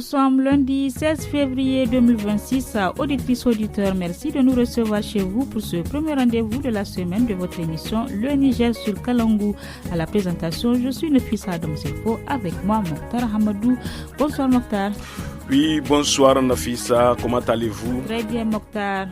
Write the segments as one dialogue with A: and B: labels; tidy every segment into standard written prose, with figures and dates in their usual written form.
A: sommes lundi 16 février 2026. Auditrices, auditeurs, merci de nous recevoir chez vous pour ce premier rendez-vous de la semaine de votre émission Le Niger sur Kalangou. À la présentation, je suis Nefissa Adam Selfo avec moi, Mokhtar Hamadou. Bonsoir Mokhtar.
B: Oui, bonsoir Nafissa, comment allez-vous?
A: Très bien Mokhtar.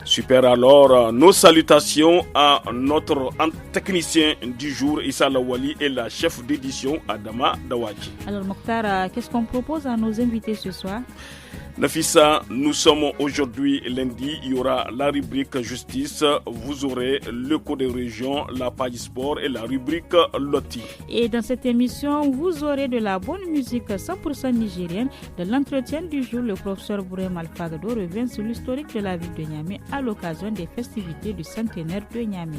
B: Super, alors nos salutations à notre technicien du jour Issa Lawali et la chef d'édition Adama Dawaji.
A: Alors Mokhtar, qu'est-ce qu'on propose à nos invités ce soir?
B: Nafissa, nous sommes aujourd'hui lundi, il y aura la rubrique justice, vous aurez le code de région, la page sport et la rubrique loti.
A: Et dans cette émission, vous aurez de la bonne musique 100% nigérienne. De l'entretien du jour, le professeur Bourem Alfagado revient sur l'historique de la ville de Niamey à l'occasion des festivités du centenaire de Niamey.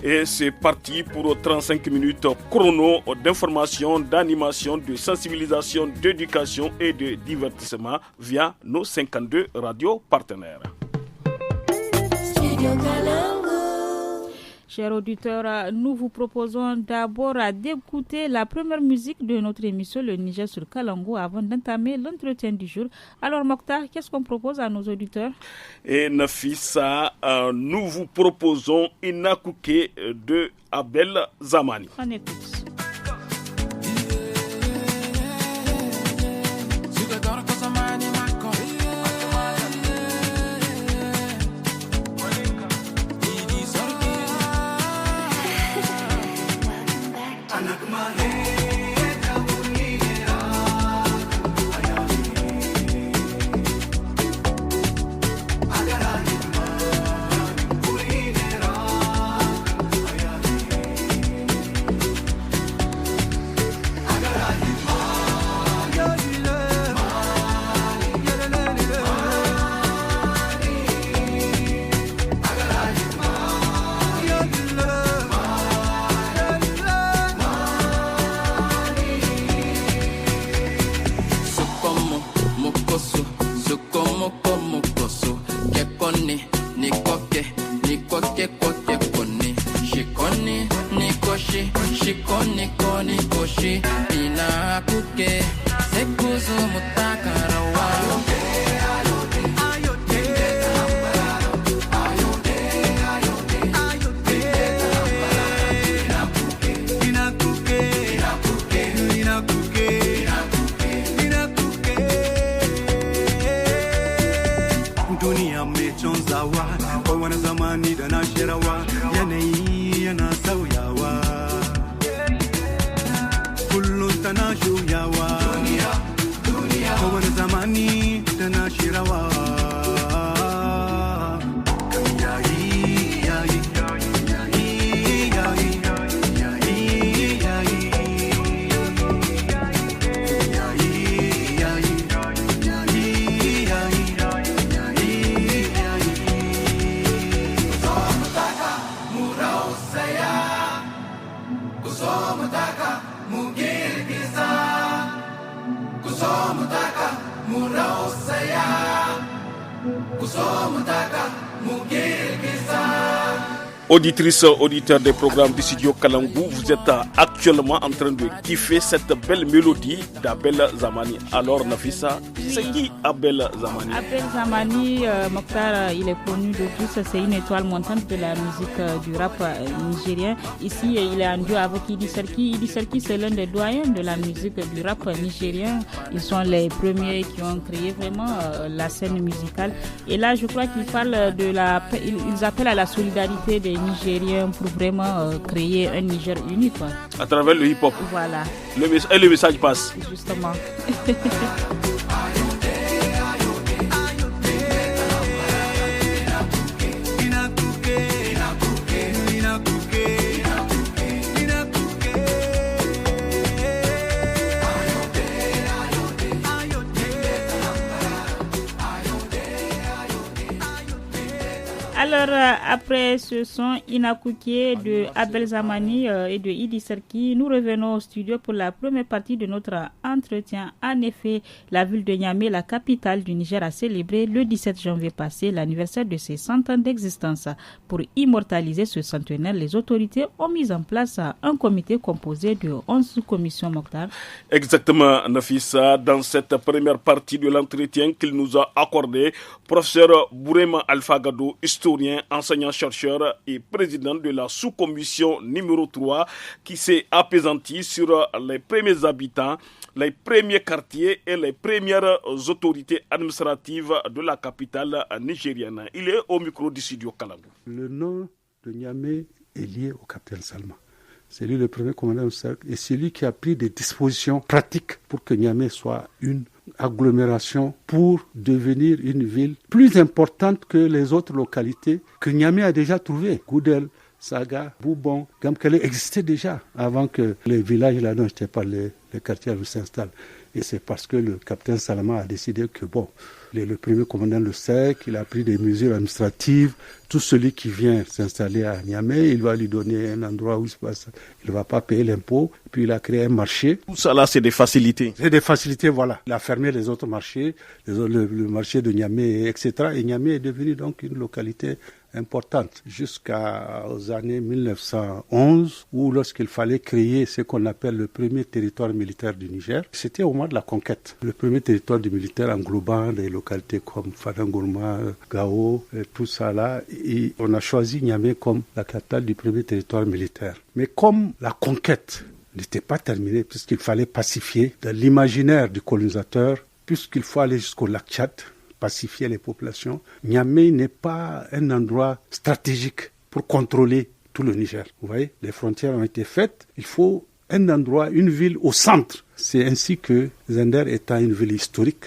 B: Et c'est parti pour 35 minutes chrono d'information, d'animation, de sensibilisation, d'éducation et de divertissement via nos 52 radios partenaires.
A: Chers auditeurs, nous vous proposons d'abord d'écouter la première musique de notre émission Le Niger sur Kalangou avant d'entamer l'entretien du jour. Alors Mokhtar, qu'est-ce qu'on propose à nos auditeurs?
B: Et Nafissa, nous vous proposons Inakouké de Abel Zamani.
A: On écoute.
B: Auditrices, auditeurs des programmes du studio Kalangou, vous êtes actuellement en train de kiffer cette belle mélodie d'Abel Zamani. Alors Nafissa, c'est qui Abel Zamani?
A: Abel Zamani, Mokhtar, il est connu de tous, c'est une étoile montante de la musique du rap nigérien. Ici, il est en duo avec Idi Serki. Idi Serki, c'est l'un des doyens de la musique du rap nigérien. Ils sont les premiers qui ont créé vraiment la scène musicale. Et là, je crois qu'ils parlent de ils appellent à la solidarité des Nigériens pour vraiment créer un Niger uni, quoi.
B: À travers le hip-hop.
A: Voilà.
B: Le message passe.
A: Justement. Alors, après ce son Inakouké de Abel Zamani et de Idi Serki, nous revenons au studio pour la première partie de notre entretien. En effet, la ville de Niamey, la capitale du Niger, a célébré le 17 janvier passé l'anniversaire de ses 100 ans d'existence. Pour immortaliser ce centenaire, les autorités ont mis en place un comité composé de 11 commissions Mokhtar.
B: Exactement, Nafissa. Dans cette première partie de l'entretien qu'il nous a accordé, professeur Bourema Alpha Gado, historien, enseignant-chercheur et président de la sous-commission numéro 3 qui s'est apaisantie sur les premiers habitants, les premiers quartiers et les premières autorités administratives de la capitale nigérienne. Il est au micro du studio Kalangou.
C: Le nom de Niamey est lié au capitaine Salma. C'est lui le premier commandant du cercle et c'est lui qui a pris des dispositions pratiques pour que Niamey soit une agglomération pour devenir une ville plus importante que les autres localités que Niamey a déjà trouvées. Goudel, Saga, Boubon, Gamkele existaient déjà avant que les villages là dont je t'ai parlé, les quartiers s'installent. Et c'est parce que le capitaine Salama a décidé que il est le premier commandant de SEC, il a pris des mesures administratives. Tout celui qui vient s'installer à Niamey, il va lui donner un endroit où il ne va pas payer l'impôt. Puis il a créé un marché.
B: Tout ça là, c'est des facilités.
C: C'est des facilités, voilà. Il a fermé les autres marchés, le marché de Niamey, etc. Et Niamey est devenu donc une localité importante jusqu'aux années 1911 où lorsqu'il fallait créer ce qu'on appelle le premier territoire militaire du Niger, c'était au moment de la conquête. Le premier territoire du militaire englobant des localités comme Fadangourma, Gao, et tout ça là. Et on a choisi Niamey comme la capitale du premier territoire militaire. Mais comme la conquête n'était pas terminée puisqu'il fallait pacifier dans l'imaginaire du colonisateur, puisqu'il faut aller jusqu'au lac Tchad, pacifier les populations. Niamey n'est pas un endroit stratégique pour contrôler tout le Niger. Vous voyez, les frontières ont été faites. Il faut un endroit, une ville au centre. C'est ainsi que Zender étant une ville historique,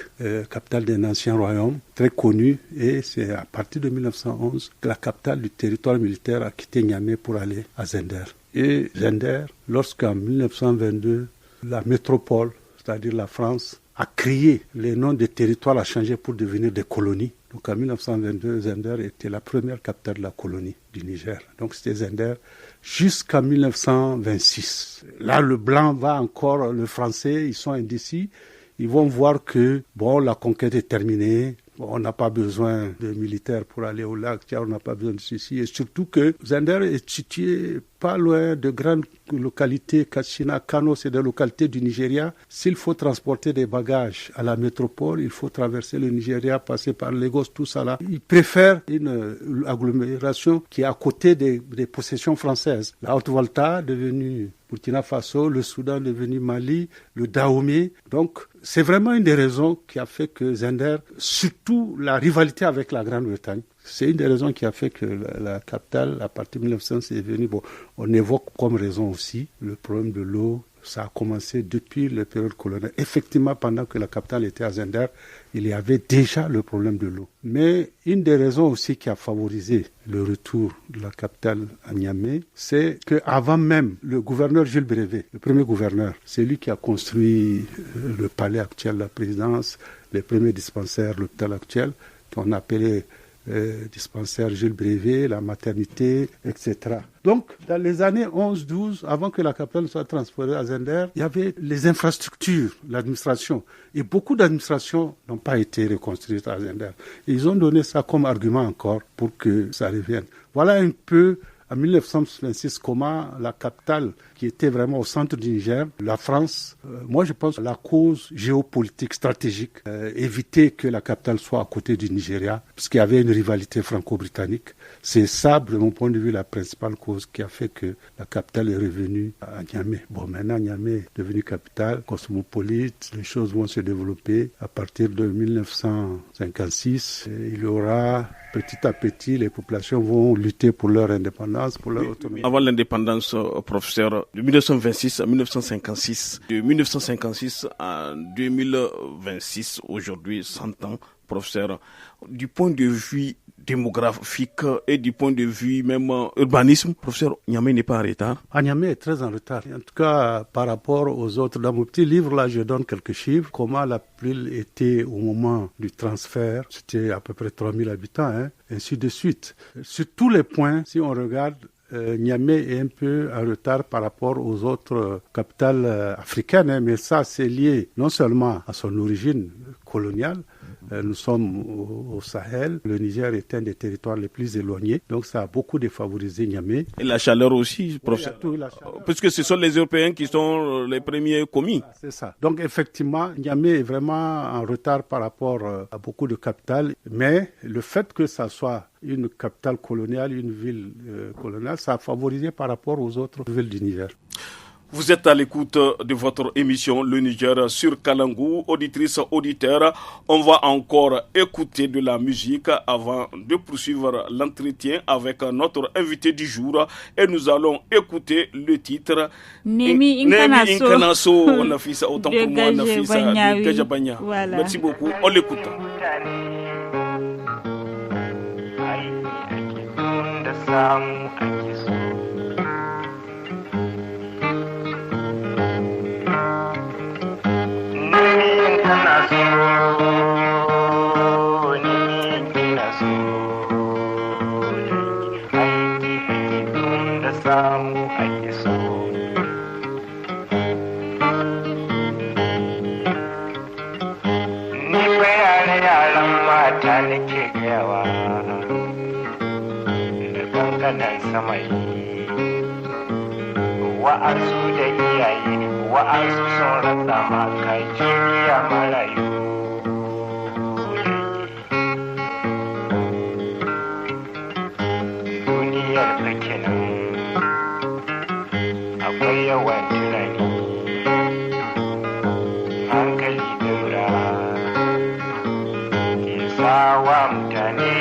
C: capitale d'un ancien royaume, très connue, et c'est à partir de 1911 que la capitale du territoire militaire a quitté Niamey pour aller à Zender. Et Zender, lorsqu'en 1922, la métropole, c'est-à-dire la France, a créé les noms des territoires à changer pour devenir des colonies. Donc en 1922, Zender était la première capitale de la colonie du Niger. Donc c'était Zender jusqu'en 1926. Là, le blanc va encore, le français, ils sont indécis. Ils vont voir que, la conquête est terminée. On n'a pas besoin de militaires pour aller au lac, on n'a pas besoin de ceci. Et surtout que Zender est situé pas loin de grandes localités, Kachina, Kano, c'est des localités du Nigeria. S'il faut transporter des bagages à la métropole, il faut traverser le Nigeria, passer par Lagos, tout ça là. Ils préfèrent une agglomération qui est à côté des possessions françaises. La Haute-Volta, devenue Burkina Faso, le Soudan devenu Mali, le Dahomey. Donc, c'est vraiment une des raisons qui a fait que Zender, surtout la rivalité avec la Grande-Bretagne, c'est une des raisons qui a fait que la capitale, à partir de 1900, c'est devenu, on évoque comme raison aussi le problème de l'eau. Ça a commencé depuis la période coloniale. Effectivement, pendant que la capitale était à Zender, il y avait déjà le problème de l'eau. Mais une des raisons aussi qui a favorisé le retour de la capitale à Niamey, c'est qu'avant même, le gouverneur Jules Brevet, le premier gouverneur, c'est lui qui a construit le palais actuel de la présidence, les premiers dispensaires, l'hôpital actuel, qu'on appelait dispensaire Jules Brevet, la maternité, etc. Donc, dans les années 11-12, avant que la capitale soit transférée à Zender, il y avait les infrastructures, l'administration. Et beaucoup d'administrations n'ont pas été reconstruites à Zender. Et ils ont donné ça comme argument encore pour que ça revienne. Voilà un peu, en 1926, comment la capitale, qui était vraiment au centre du Niger, la France, moi je pense la cause géopolitique stratégique, éviter que la capitale soit à côté du Nigeria, puisqu'il y avait une rivalité franco-britannique. C'est ça, de mon point de vue, la principale cause qui a fait que la capitale est revenue à Niamey. Maintenant, Niamey est devenue capitale cosmopolite, les choses vont se développer. À partir de 1956, il y aura petit à petit, les populations vont lutter pour leur indépendance, pour leur autonomie.
B: Avant l'indépendance, professeur, de 1926 à 1956, de 1956 à 2026, aujourd'hui, 100 ans, professeur, du point de vue démographique et du point de vue même urbanisme, professeur, Niamey n'est pas en retard?
C: Niamey est très en retard. En tout cas, par rapport aux autres. Dans mon petit livre, là, je donne quelques chiffres. Comment la ville était au moment du transfert. C'était à peu près 3000 habitants, ainsi de suite. Sur tous les points, si on regarde, Niamey est un peu en retard par rapport aux autres capitales africaines, mais ça c'est lié non seulement à son origine coloniale, nous sommes au Sahel, le Niger est un des territoires les plus éloignés, donc ça a beaucoup défavorisé Niamey.
B: Et la chaleur aussi, professeur, puisque ce sont les Européens qui sont les premiers commis.
C: C'est ça. Donc effectivement, Niamey est vraiment en retard par rapport à beaucoup de capitales, mais le fait que ça soit une capitale coloniale, une ville coloniale, ça a favorisé par rapport aux autres villes du Niger.
B: Vous êtes à l'écoute de votre émission Le Niger sur Kalangou. Auditrices, auditeurs, on va encore écouter de la musique avant de poursuivre l'entretien avec notre invité du jour. Et nous allons écouter le titre
A: Nemi Inkanaso.
B: On a fait ça autant pour moi, on a fait ça de Kajabanya.
A: Voilà.
B: Merci beaucoup, on l'écoute.
D: Wa'azu da iyaye, wa'azu sun rasa makai jiriya marayu. Duniyar take nan, akwai yawan tunani, hankali daura, ke sawa mutane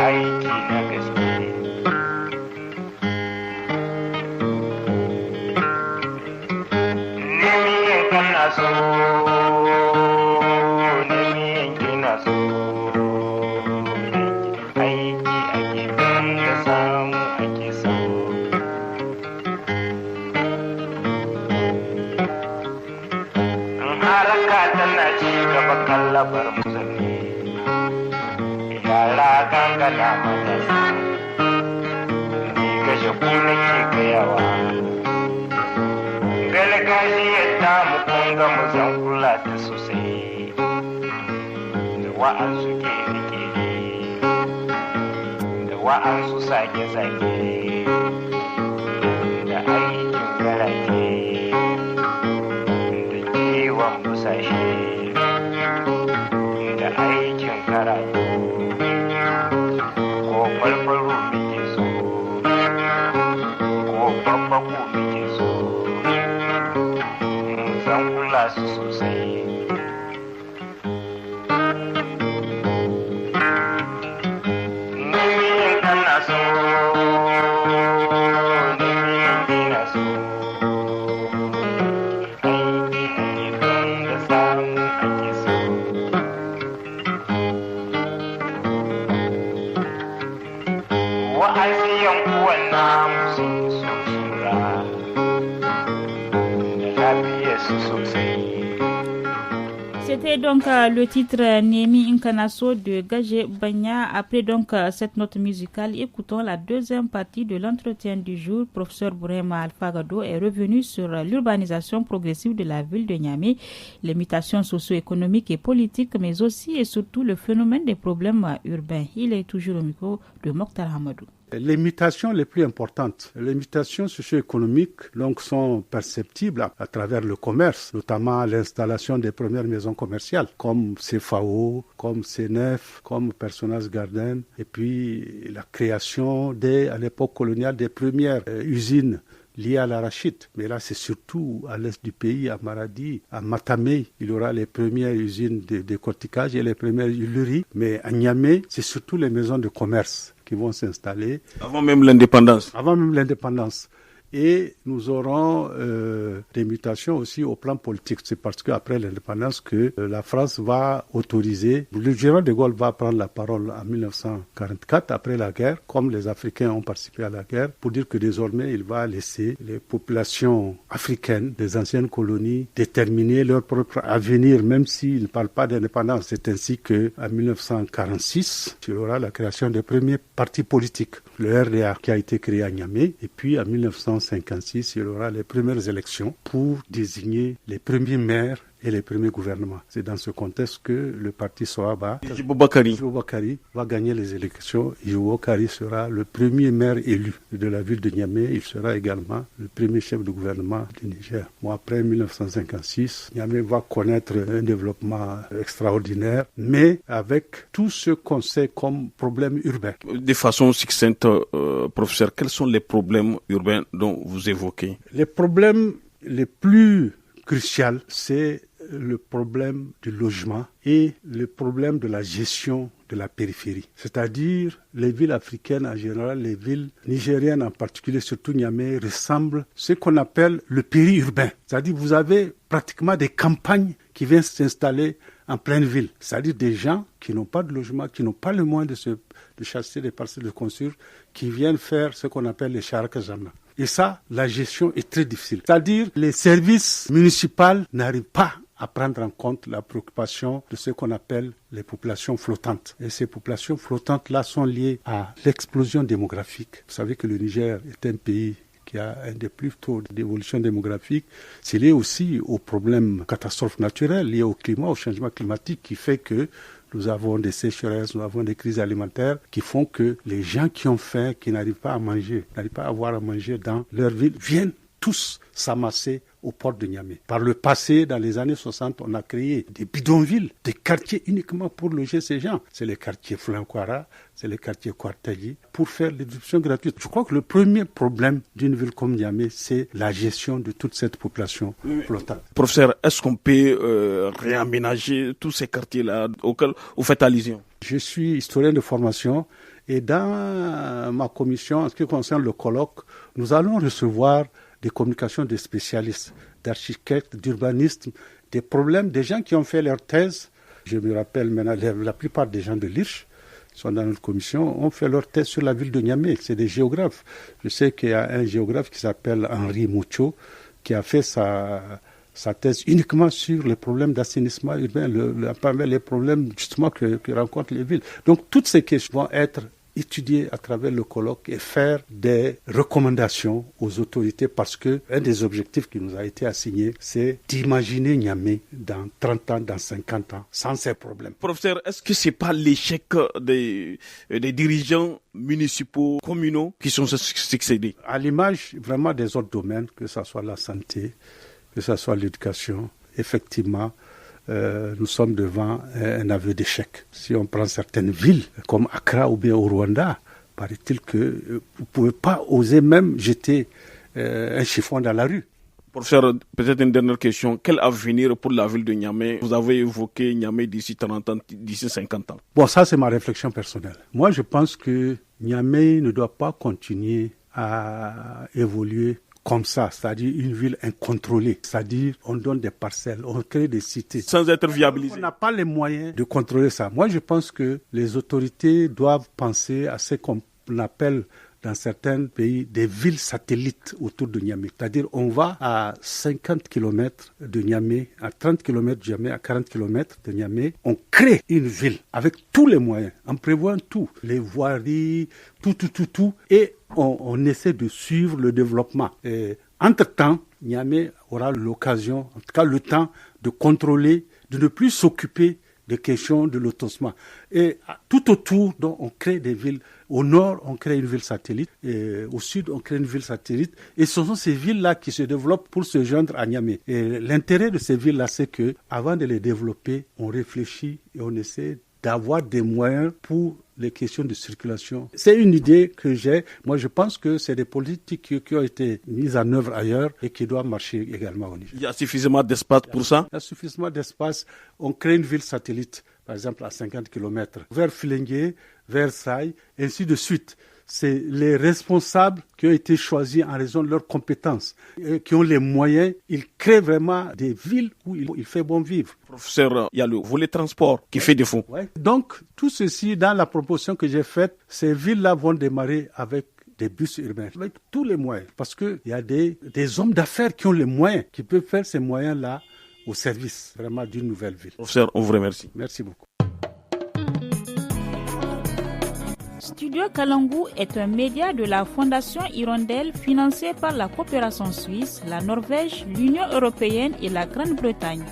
D: aiki na gaske. So, nemi gina so, aiki ake da samu ake so. Haraka tana ci gaba kallabar musulmi, yara gangana matasa, ni gashe ku nake gayawa. Gargajiyar tamu kun ga mu zan kula ta sosai da wa'ansu kere-kere da wa'ansu sake-sake da aikin garake da kiwon busashe da aikin karatu ko farfaro muke so ko babbaku muke so zan kula su sosai. Nemi kana so, nemi gina so, aiki ake don da samu ake so. Wa'azi yankuwan namu sun so sura.
A: C'était donc le titre Nemi Inkanaso de Gagé Banya. Après donc cette note musicale, écoutons la deuxième partie de l'entretien du jour. Professeur Bourema Alfagado est revenu sur l'urbanisation progressive de la ville de Niamey, les mutations socio-économiques et politiques, mais aussi et surtout le phénomène des problèmes urbains. Il est toujours au micro de Mokhtar Hamadou.
C: Les mutations les plus importantes, les mutations socio-économiques donc, sont perceptibles à travers le commerce, notamment l'installation des premières maisons commerciales, comme CFAO, comme CNF, comme Personas Garden, et puis la création, à l'époque coloniale, des premières usines liées à l'arachide. Mais là, c'est surtout à l'est du pays, à Maradi, à Matamé, il y aura les premières usines de décortiquage et les premières huileries. Mais à Niamey, c'est surtout les maisons de commerce qui vont s'installer.
B: Avant même l'indépendance.
C: Avant même l'indépendance. et nous aurons des mutations aussi au plan politique. C'est parce qu'après l'indépendance que la France va autoriser, le général de Gaulle va prendre la parole en 1944, après la guerre, comme les Africains ont participé à la guerre, pour dire que désormais il va laisser les populations africaines des anciennes colonies déterminer leur propre avenir, même s'ils ne parlent pas d'indépendance. C'est ainsi qu'en 1946, il y aura la création des premiers partis politiques, le RDA qui a été créé à Niamey, et puis en 1956, il y aura les premières élections pour désigner les premiers maires et les premiers gouvernements. C'est dans ce contexte que le parti Sohaba,
B: Djibo Bakari,
C: va gagner les élections. Djibo Bakari sera le premier maire élu de la ville de Niamey. Il sera également le premier chef de gouvernement du Niger. Bon, après 1956, Niamey va connaître un développement extraordinaire, mais avec tout ce qu'on sait comme problème urbain.
B: De façon succincte, professeur, quels sont les problèmes urbains dont vous évoquez?
C: Les problèmes les plus cruciaux, c'est le problème du logement et le problème de la gestion de la périphérie. C'est-à-dire, les villes africaines en général, les villes nigériennes en particulier, surtout Niamey, ressemblent à ce qu'on appelle le périurbain. C'est-à-dire, vous avez pratiquement des campagnes qui viennent s'installer en pleine ville. C'est-à-dire des gens qui n'ont pas de logement, qui n'ont pas le moyen de chasser des parcelles de construire, qui viennent faire ce qu'on appelle les charakazana. Et ça, la gestion est très difficile. C'est-à-dire, les services municipaux n'arrivent pas à prendre en compte la préoccupation de ce qu'on appelle les populations flottantes. Et ces populations flottantes-là sont liées à l'explosion démographique. Vous savez que le Niger est un pays qui a un des plus taux d'évolution démographique. C'est lié aussi aux problèmes catastrophes naturelles, liés au climat, au changement climatique, qui fait que nous avons des sécheresses, nous avons des crises alimentaires qui font que les gens qui ont faim, qui n'arrivent pas à manger, n'arrivent pas à avoir à manger dans leur ville, viennent tous s'amasser au port de Niamey. Par le passé, dans les années 60, on a créé des bidonvilles, des quartiers uniquement pour loger ces gens. C'est les quartiers Flankwara, c'est les quartiers Kwartali, pour faire l'éducation gratuite. Je crois que le premier problème d'une ville comme Niamey, c'est la gestion de toute cette population flottante.
B: Professeur, est-ce qu'on peut réaménager tous ces quartiers-là auxquels vous faites allusion?
C: Je suis historien de formation et dans ma commission, en ce qui concerne le colloque, nous allons recevoir des communications des spécialistes, d'architectes, d'urbanistes, des problèmes, des gens qui ont fait leur thèse. Je me rappelle maintenant, la plupart des gens de l'IRCH sont dans notre commission, ont fait leur thèse sur la ville de Niamey. C'est des géographes. Je sais qu'il y a un géographe qui s'appelle Henri Moucho, qui a fait sa thèse uniquement sur les problèmes d'assainissement urbain, les problèmes justement que rencontrent les villes. Donc toutes ces questions vont être étudier à travers le colloque et faire des recommandations aux autorités parce que un des objectifs qui nous a été assigné, c'est d'imaginer Niamey dans 30 ans, dans 50 ans, sans ces problèmes.
B: Professeur, est-ce que c'est pas l'échec des dirigeants municipaux, communaux qui sont succédés?
C: À l'image vraiment des autres domaines, que ce soit la santé, que ce soit l'éducation, effectivement, nous sommes devant un aveu d'échec. Si on prend certaines villes comme Accra ou bien au Rwanda, paraît-il que vous ne pouvez pas oser même jeter un chiffon dans la rue.
B: Professeur, peut-être une dernière question. Quel avenir pour la ville de Niamey? Vous avez évoqué Niamey d'ici 30 ans, d'ici 50 ans.
C: Bon, ça c'est ma réflexion personnelle. Moi je pense que Niamey ne doit pas continuer à évoluer comme ça, c'est-à-dire une ville incontrôlée, c'est-à-dire on donne des parcelles, on crée des cités.
B: Sans être viabilisé.
C: On n'a pas les moyens de contrôler ça. Moi, je pense que les autorités doivent penser à ce qu'on appelle dans certains pays des villes satellites autour de Niamey. C'est-à-dire on va à 50 km de Niamey, à 30 km de Niamey, à 40 km de Niamey. On crée une ville avec tous les moyens, en prévoyant tout, les voiries, tout, et on essaie de suivre le développement. Et entre-temps, Niamey aura l'occasion, en tout cas le temps, de contrôler, de ne plus s'occuper des questions de lotissement. Et tout autour, donc, on crée des villes. Au nord, on crée une ville satellite. Et au sud, on crée une ville satellite. Et ce sont ces villes-là qui se développent pour se joindre à Niamey. Et l'intérêt de ces villes-là, c'est que, avant de les développer, on réfléchit et on essaie d'avoir des moyens pour les questions de circulation. C'est une idée que j'ai. Moi, je pense que c'est des politiques qui ont été mises en œuvre ailleurs et qui doivent marcher également au Niger.
B: Il y a suffisamment d'espace pour ça?
C: Il y a suffisamment d'espace. On crée une ville satellite, par exemple à 50 km, vers Filengue, vers Saï, ainsi de suite. c'est les responsables qui ont été choisis en raison de leurs compétences, et qui ont les moyens. Ils créent vraiment des villes où il fait bon vivre.
B: Professeur, il y a le volet transport qui fait défaut.
C: Ouais. Donc, tout ceci, dans la proposition que j'ai faite, ces villes-là vont démarrer avec des bus urbains, avec tous les moyens. Parce qu'il y a des hommes d'affaires qui ont les moyens, qui peuvent faire ces moyens-là au service vraiment d'une nouvelle ville.
B: Professeur, on vous remercie.
C: Merci beaucoup.
A: Studio Kalangu est un média de la Fondation Hirondelle financé par la coopération suisse, la Norvège, l'Union européenne et la Grande-Bretagne.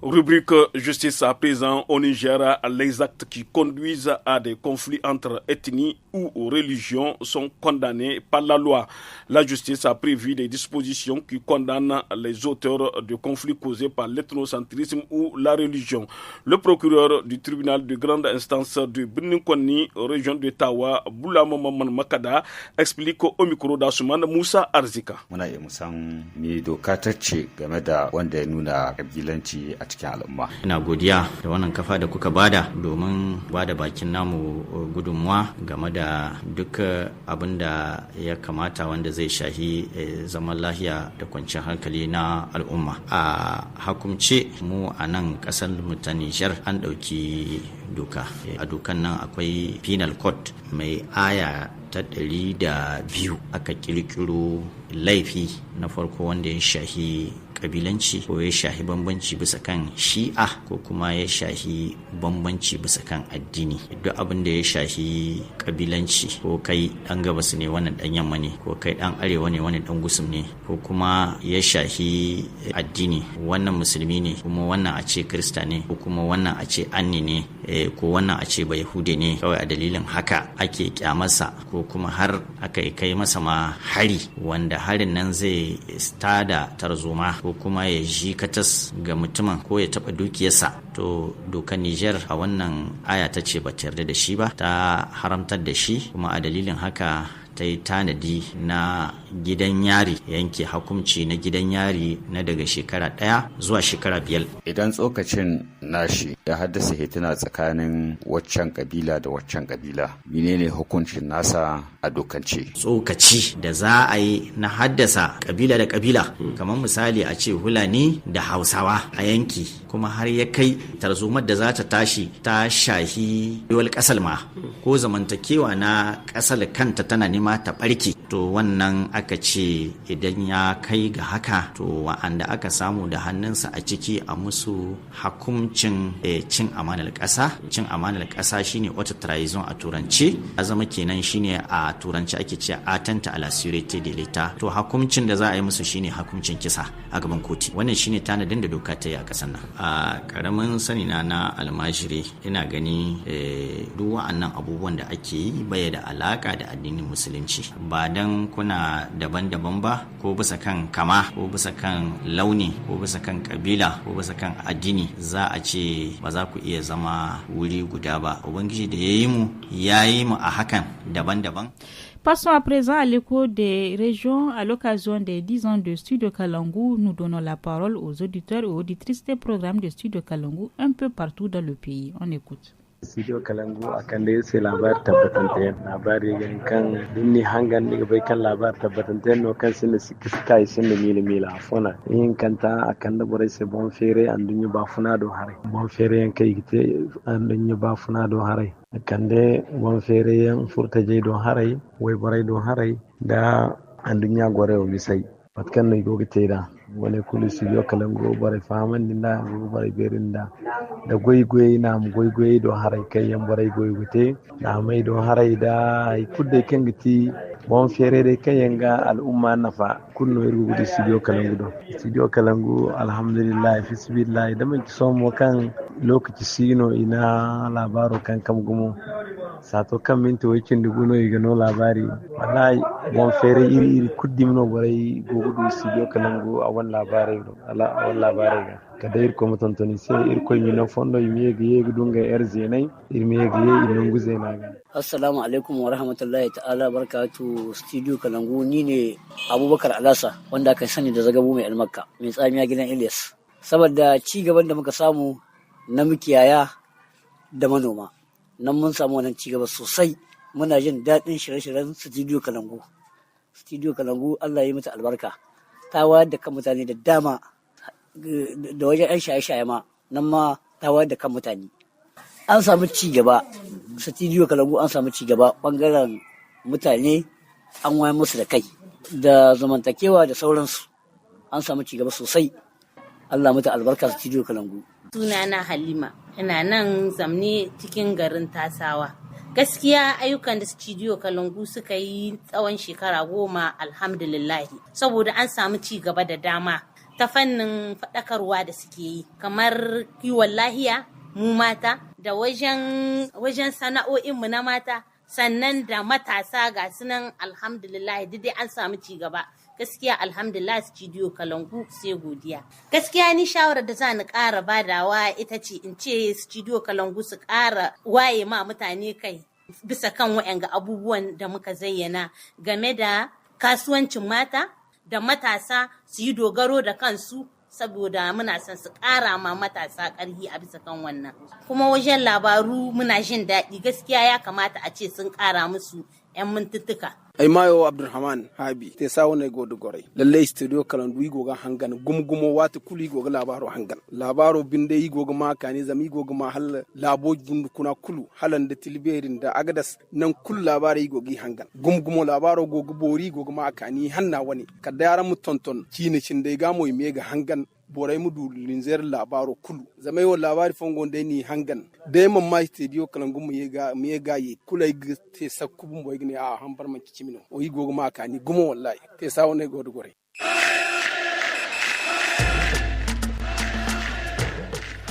B: Rubrique justice à présent au Niger, les actes qui conduisent à des conflits entre ethnies ou religions sont condamnés par la loi. La justice a prévu des dispositions qui condamnent les auteurs de conflits causés par l'ethnocentrisme ou la religion. Le procureur du tribunal de grande instance de Birnin-Konni, région de Tawa, Boulama Maman Makada, explique au micro d'Asuman Moussa Arzika.
E: Muna iya musan me doka ta ce game da wanda ya nuna kabilanci a cikin al'umma. Ina godiya da wannan kafa da kuka bada domin bada bakin namu gudunmuwa game da duk abin da ya kamata wanda zai shahi zaman lahiya da kwanciyar hankali na al'umma. A hukumce mu a nan kasar mu ta Nijar an ɗauki doka. A dokan nan akwai penal code mai aya ta 102 aka kirkiro laifi na farko wanda ya shahi kabilanci ko ya shahi bambanci bisa kan shi'a ko kuma ya shahi bambanci bisa kan addini. Duk abin da ya shahi kabilanci ko kai dan gabas ne wannan dan yamma ne ko kai dan arewa ne wannan dan gusum ne ko kuma ya shahi addini wannan musulmi ne kuma wannan a ce krista ne ko kuma wannan a ce anni ne ko wannan a ce ba yahude ne kawai a dalilin haka ake kyamarsa ko kuma har aka kai masa ma hari wanda harin nan zai tada tarzoma ko kuma ya ji katas ga mutumin ko ya taba dukiyarsa. To dokar Niger a wannan aya ta ce ba ta yarda da shi ba, ta haramtar da shi, kuma a dalilin haka ta yi tanadi na gidan yari, yanke hukunci na gidan yari na daga shekara 1 zuwa shekara 5. Idan tsokacin nashi ya haddasa hitina tsakanin waccan kabila da waccan kabila, menene hukuncin nasa a dokance? Tsokaci da za a yi na haddasa kabila da kabila, kamar misali a ce Hulani da Hausawa a yanki, kuma har ya kai tarzomar da za ta tashi ta shahi yiwuwar kasar ma ko zamantakewa na kasar kanta tana nema ta barke, to wannan aka ce idan ya kai ga haka, to wa'anda aka samu da hannunsa a ciki a musu hukuncin cin amanar ƙasa. Cin amanar ƙasa shine wata trahison a turance, a zama kenan shine a turance ake ce atenta a la sûreté de l'État. To hukuncin da za a yi musu shine hukuncin kisa a gaban koti. Wannan shine tanadin da doka ta yi a ƙasar nan. A ƙaramin sani na almajiri ina gani duk wa'annan abubuwan da ake yi baya da alaka da addinin musulunci, ba dan kuna daban-daban ba ko bisa kan kama ko bisa kan launi ko bisa kan kabila ko bisa kan addini za a ce ba za ku iya zama wuri guda ba. Ubangiji da ya yi mu a hakan daban-daban.
A: Passons à présent à l'écho des régions. À l'occasion des 10 ans de Studio Kalangu, nous donnons la parole aux auditeurs et auditrices des programmes de Studio Kalangu un peu partout dans le pays. On écoute.
F: Studio Kalangu akan da yace labar tabbatante labari kan dinni hangan ni bai kan labar tabbatante no kan sin kai sin mila afona yin kanta akan da bore se bon fere an dunyu ba funa do hare bon fere yan kai gite an dunyu ba funa do hare akan de bon fere yan furta je do hare wai bore do hare da an dunya gore o misai patkan no go gite da wani kulu Studio Kalangu bare faman dinda go bare berinda da goyi na mu goyi do harai kai yan bare goyi na mai do harai da ai kudde kan giti bon fere de kai yanga al'umma nafa kunno iru da Studio Kalangu alhamdulillah fi sabilillah da mun so mu kan lokaci sino ina labaro kan kam gumo sato kan minti wakin duguno igano labari wallahi bon fere iri kuddimno bare gogudu Studio Kalangu a wannan labarai kada irko mutuntuni sai irko mina fondo yegi dunga zinai irmi yegi inunguze naga.
G: Assalamu alaikum wa rahmatullahi ta'ala barakatu. Studio Kalangu ni ne Abubakar Alasa wanda aka sani da Zagabu mai almakka mai tsamiya gidan Ilyas. Saboda ci gaban da muka samu na mukiyaya da manoma. Nan mun samu wannan cigaba sosai, muna jin daɗin shirye-shiryen Studio Kalangu. Studio Kalangu Allah ya mata albarka, ta wayar da kan mutane da dama, da wajen 'yan shaye-shaye ma, nan ma ta wayar da kan mutane. An samu cigaba, Studio Kalangu an samu cigaba ɓangaren mutane, an wayar musu da kai, da zamantakewa da sauransu. An samu cigaba sosai. Allah mata albarka Studio Kalangu.
H: Sunana Halima, ina nan zamne cikin garin Tasawa. Gaskiya ayyukan da Studio Kalangu suka yi tsawon shekara 10 alhamdulillahi, saboda an samu ci gaba da dama ta fannin faɗakarwa da suke yi, kamar kiwon lahiya mu mata, da wajen sana'o'inmu na mata, sannan da matasa ga sunan alhamdulillahi dai an samu ci gaba. Gaskiya alhamdulillah Studio Kalangu sai godiya. Gaskiya ni shawarar da za ni ƙara badawa ita ce in ce Studio Kalangu su ƙara waye ma mutane kai bisa kan waɗanga abubuwan da muka zayyana game da kasuwancin mata da matasa su yi dogaro da kansu, saboda muna son su ƙara ma matasa ƙarfi a bisa kan wannan. Kuma wajen labaru muna jin daɗi, gaskiya ya kamata a ce sun ƙara musu 'yan mintuttuka.
I: Ai mayo Abdulrahman Habi te sawo ne godo gore lalle Studio Kalangu goga hangan gumgumo wata kuli goga labaro hangan labaro binde goga makani zami goga ma hal labo gundu kuna kulu halan da tilberin da agadas nan kul labari gogi hangan gumgumo labaro goga bori goga makani hanna wani kada yaran mu tonton cini cin dai gamo mega hangan borai mudu linzer labaro kulu zamai wa labari fongo dai ni hangan dai man ma Studio Kalangu mu yega yi kula te sakubun boy gine a hambar man cimino o yi gogo ma kani gumo wallahi te sawo ne godo gore.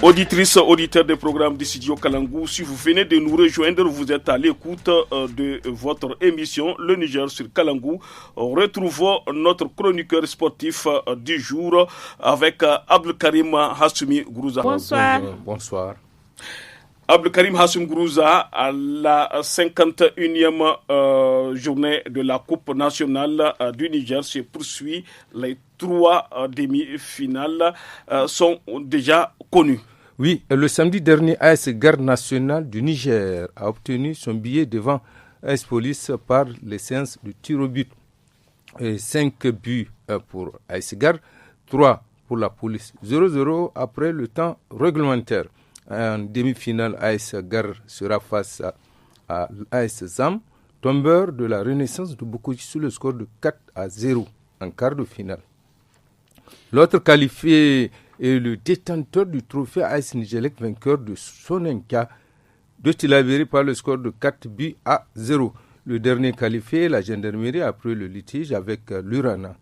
B: Auditrices, auditeurs des programmes du Studio Kalangu, si vous venez de nous rejoindre, vous êtes à l'écoute de votre émission Le Niger sur Kalangu. Retrouvons notre chroniqueur sportif du jour avec Abdelkarim Hassoumi Gourouza.
A: Bonsoir.
J: Bonsoir.
B: Abdelkarim Hassoumi Gourouza, à la 51e journée de la Coupe nationale du Niger se poursuit. Les 3 demi-finales sont déjà connues.
J: Oui, le samedi dernier, AS Garde nationale du Niger a obtenu son billet devant AS Police par les séances de tir au but. 5 buts pour AS Garde, 3 pour la police. 0-0 après le temps réglementaire. En demi-finale, AS Garde sera face à AS Zam, tombeur de la Renaissance de Bokouchi sous le score de 4-0 en quart de finale. L'autre qualifié est le détenteur du trophée AS Nigelec, vainqueur de Sonenka de Tilaberi par le score de 4-0. Le dernier qualifié, la gendarmerie, après le litige avec l'Urana.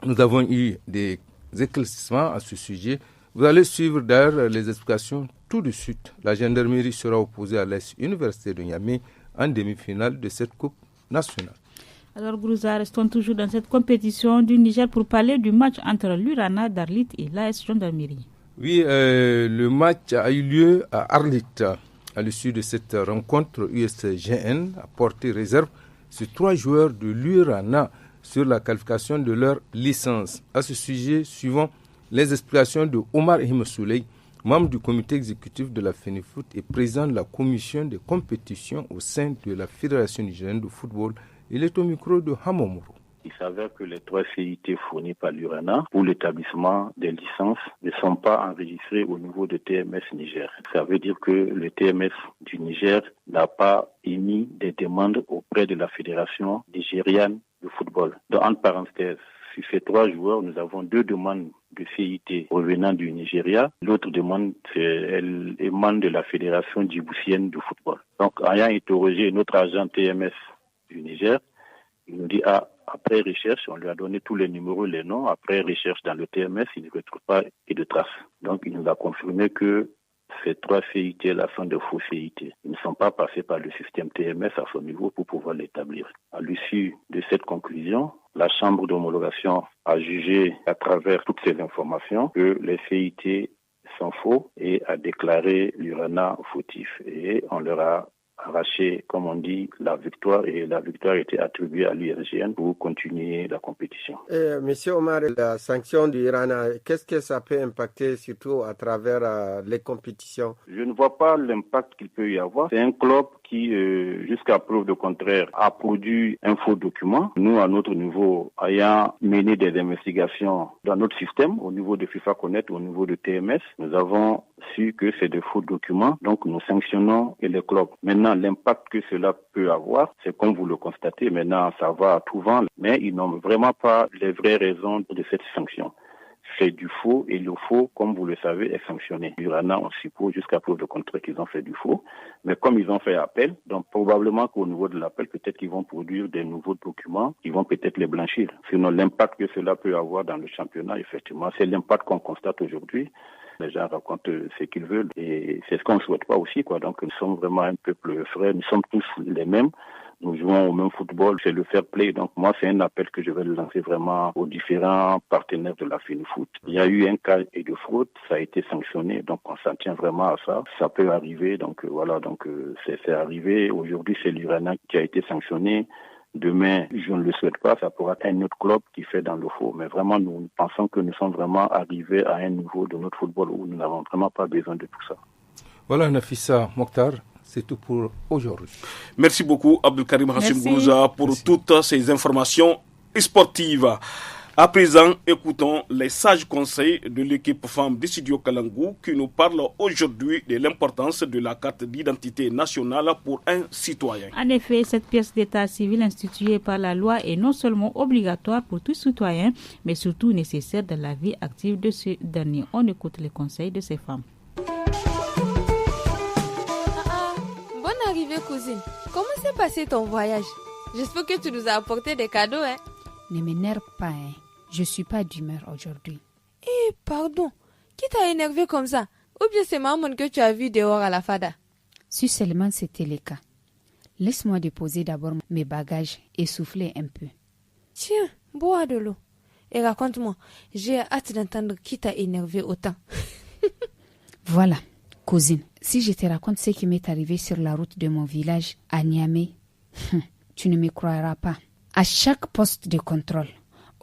J: Nous avons eu des éclaircissements à ce sujet. Vous allez suivre d'ailleurs les explications tout de suite. La gendarmerie sera opposée à l'AS Université de Niamey en demi-finale de cette Coupe nationale.
A: Alors Gourouza, restons toujours dans cette compétition du Niger pour parler du match entre l'Urana d'Arlit et l'AS Gendarmerie.
J: Oui, le match a eu lieu à Arlit. À l'issue de cette rencontre, USGN a porté réserve sur 3 joueurs de l'Urana sur la qualification de leur licence. À ce sujet, suivant les explications de Omar Himsouley, membre du comité exécutif de la FENIFOOT et président de la commission des compétitions au sein de la Fédération nigérienne de football. Il est au micro de Hamomoro.
K: Il s'avère que les 3 CIT fournis par l'URANA pour l'établissement des licences ne sont pas enregistrés au niveau de TMS Niger. Ça veut dire que le TMS du Niger n'a pas émis des demandes auprès de la Fédération nigériane de football. Donc, entre parenthèses, sur ces 3 joueurs, nous avons 2 demandes de CIT revenant du Nigeria. L'autre demande, elle émane de la Fédération djiboutienne de football. Donc, ayant interrogé notre agent TMS du Niger, il nous dit, après recherche, on lui a donné tous les numéros, les noms. Après recherche dans le TMS, il ne retrouve pas et de traces. Donc, il nous a confirmé que ces 3 CIT-là sont de faux CIT. Ils ne sont pas passés par le système TMS à son niveau pour pouvoir l'établir. À l'issue de cette conclusion, la Chambre d'homologation a jugé à travers toutes ces informations que les CIT sont faux et a déclaré l'URANA fautif. Et on leur a arraché, comme on dit, la victoire, et la victoire était attribuée à l'URGN pour continuer la compétition.
L: Monsieur Omar, la sanction du Rana, qu'est-ce que ça peut impacter surtout à travers les compétitions?
K: Je ne vois pas l'impact qu'il peut y avoir. C'est un club qui, jusqu'à preuve de contraire, a produit un faux document. Nous, à notre niveau, ayant mené des investigations dans notre système, au niveau de FIFA Connect, au niveau de TMS, nous avons su que c'est des faux documents, donc nous sanctionnons les clubs. Maintenant, l'impact que cela peut avoir, c'est comme vous le constatez, maintenant ça va à tout vent, mais ils n'ont vraiment pas les vraies raisons de cette sanction. C'est du faux, et le faux, comme vous le savez, est sanctionné. L'Urana, on suppose jusqu'à preuve de contraire qu'ils ont fait du faux, mais comme ils ont fait appel, donc probablement qu'au niveau de l'appel, peut-être qu'ils vont produire des nouveaux documents, ils vont peut-être les blanchir. Sinon, l'impact que cela peut avoir dans le championnat, effectivement, c'est l'impact qu'on constate aujourd'hui. Les gens racontent ce qu'ils veulent et c'est ce qu'on ne souhaite pas aussi, quoi. Donc nous sommes vraiment un peuple frère, nous sommes tous les mêmes. Nous jouons au même football, c'est le fair play. Donc moi, c'est un appel que je vais lancer vraiment aux différents partenaires de la FENIFOOT. Il y a eu un cas de fraude, ça a été sanctionné, donc on s'en tient vraiment à ça. Ça peut arriver, donc voilà, donc c'est arrivé. Aujourd'hui, c'est l'Urana qui a été sanctionné. Demain, je ne le souhaite pas, ça pourra être un autre club qui fait dans le faux. Mais vraiment, nous pensons que nous sommes vraiment arrivés à un niveau de notre football où nous n'avons vraiment pas besoin de tout ça.
J: Voilà, Nafissa Mokhtar, c'est tout pour aujourd'hui.
B: Merci beaucoup, Abdelkarim Hassim Gourouza, pour toutes ces informations sportives. À présent, écoutons les sages conseils de l'équipe femme du studio Kalangou qui nous parle aujourd'hui de l'importance de la carte d'identité nationale pour un citoyen.
A: En effet, cette pièce d'état civil instituée par la loi est non seulement obligatoire pour tout citoyen, mais surtout nécessaire dans la vie active de ce dernier. On écoute les conseils de ces femmes.
M: Bonne arrivée, cousine. Comment s'est passé ton voyage? J'espère que tu nous as apporté des cadeaux, hein?
N: Ne m'énerve pas, hein. Je suis pas d'humeur aujourd'hui.
M: Eh, pardon. Qui t'a énervé comme ça? Ou bien c'est maman que tu as vu dehors à la fada?
N: Si seulement c'était le cas. Laisse-moi déposer d'abord mes bagages et souffler un peu.
M: Tiens, bois de l'eau. Et raconte-moi, j'ai hâte d'entendre qui t'a énervé autant.
N: Voilà, cousine. Si je te raconte ce qui m'est arrivé sur la route de mon village à Niamey, tu ne me croiras pas. À chaque poste de contrôle,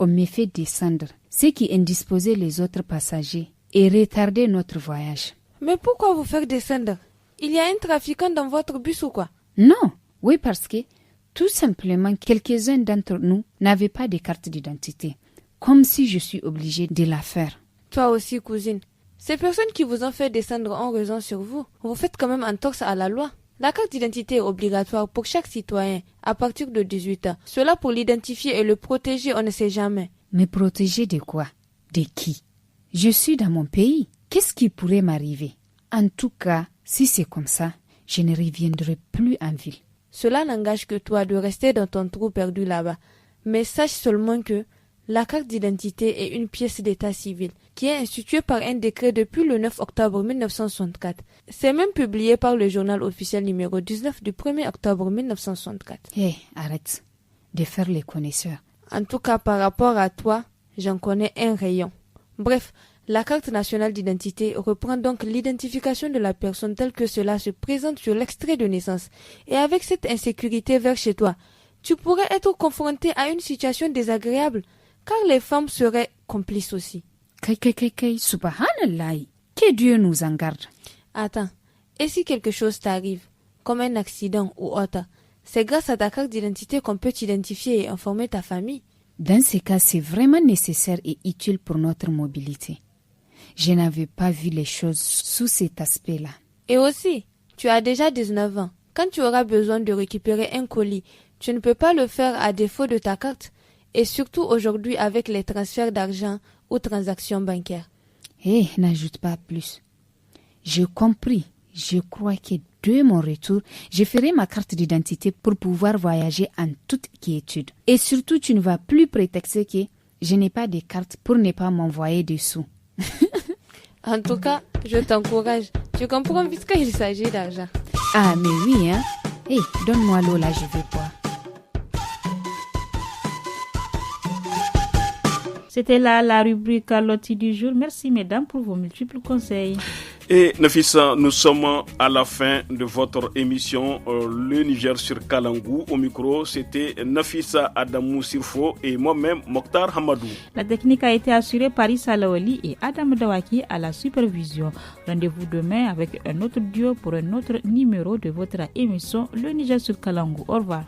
N: on me fait descendre, ce qui indisposait les autres passagers et retardait notre voyage.
M: Mais pourquoi vous faire descendre? Il y a un trafiquant dans votre bus ou quoi?
N: Non, oui, parce que tout simplement quelques-uns d'entre nous n'avaient pas de carte d'identité, comme si je suis obligée de la faire.
M: Toi aussi, cousine. Ces personnes qui vous ont fait descendre ont raison sur vous. Vous faites quand même entorse à la loi. La carte d'identité est obligatoire pour chaque citoyen à partir de 18 ans. Cela pour l'identifier et le protéger, on ne sait jamais.
N: Me protéger de quoi? De qui? Je suis dans mon pays. Qu'est-ce qui pourrait m'arriver? En tout cas, si c'est comme ça, je ne reviendrai plus en ville.
M: Cela n'engage que toi de rester dans ton trou perdu là-bas. Mais sache seulement que la carte d'identité est une pièce d'état civil qui est instituée par un décret depuis le 9 octobre 1964. C'est même publié par le journal officiel numéro 19 du 1er octobre 1964.
N: Hé, arrête de faire les connaisseurs.
M: En tout cas, par rapport à toi, j'en connais un rayon. Bref, la carte nationale d'identité reprend donc l'identification de la personne telle que cela se présente sur l'extrait de naissance. Et avec cette insécurité vers chez toi, tu pourrais être confronté à une situation désagréable, car les femmes seraient complices aussi.
N: Subhanallah, que Dieu nous en garde.
M: Attends, et si quelque chose t'arrive, comme un accident ou autre, c'est grâce à ta carte d'identité qu'on peut t'identifier et informer ta famille.
N: Dans ces cas, c'est vraiment nécessaire et utile pour notre mobilité. Je n'avais pas vu les choses sous cet aspect-là.
M: Et aussi, tu as déjà 19 ans. Quand tu auras besoin de récupérer un colis, tu ne peux pas le faire à défaut de ta carte. Et surtout aujourd'hui avec les transferts d'argent ou transactions bancaires.
N: Hé, n'ajoute pas plus. J'ai compris. Je crois que de mon retour, je ferai ma carte d'identité pour pouvoir voyager en toute quiétude. Et surtout, tu ne vas plus prétexter que je n'ai pas de carte pour ne pas m'envoyer des sous.
M: En tout cas, je t'encourage. Tu comprends puisqu'il s'agit d'argent.
N: Ah, mais oui, hein. Hé, donne-moi l'eau là, je vais boire.
A: C'était là la rubrique Loti du jour. Merci mesdames pour vos multiples conseils.
B: Et Nafissa, nous sommes à la fin de votre émission Le Niger sur Kalangou. Au micro, c'était Nafissa Adamou Sirfo et moi-même Mokhtar Hamadou.
A: La technique a été assurée par Issa Lawali et Adam Dawaki à la supervision. Rendez-vous demain avec un autre duo pour un autre numéro de votre émission Le Niger sur Kalangou. Au revoir.